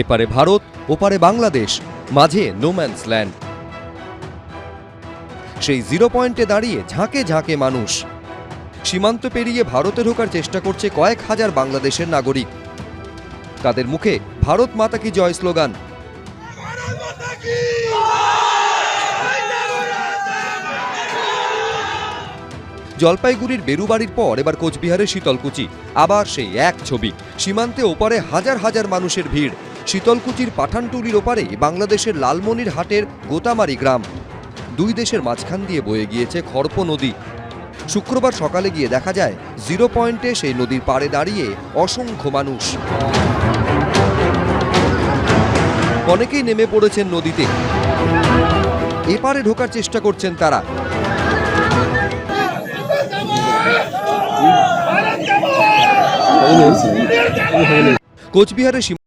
এপারে ভারত, ওপারে বাংলাদেশ, মাঝে নোম্যান্স ল্যান্ড। সেই জিরো পয়েন্টে দাঁড়িয়ে ঝাঁকে ঝাঁকে মানুষ। সীমান্ত পেরিয়ে ভারতে ঢোকার চেষ্টা করছে কয়েক হাজার বাংলাদেশের নাগরিক। তাদের মুখে ভারত মাতা কি জয় স্লোগান। জলপাইগুড়ির বেরুবাড়ির পর এবার কোচবিহারের শীতলকুচি, আবার সেই এক ছবি। সীমান্তে ওপারে হাজার হাজার মানুষের ভিড়। শীতলকুচির পাঠানটুলির ওপারে বাংলাদেশের লালমনিরহাটের গোতামারি গ্রাম। দুই দেশের মাঝখান দিয়ে বয়ে গিয়েছে খড়প নদী। শুক্রবার সকালে গিয়ে দেখা যায় জিরো পয়েন্টে সেই নদীর পাড়ে দাঁড়িয়ে অসংখ্য মানুষ। অনেকেই নেমে পড়েছেন নদীতে, এপারে ঢোকার চেষ্টা করছেন তারা। কোচবিহারের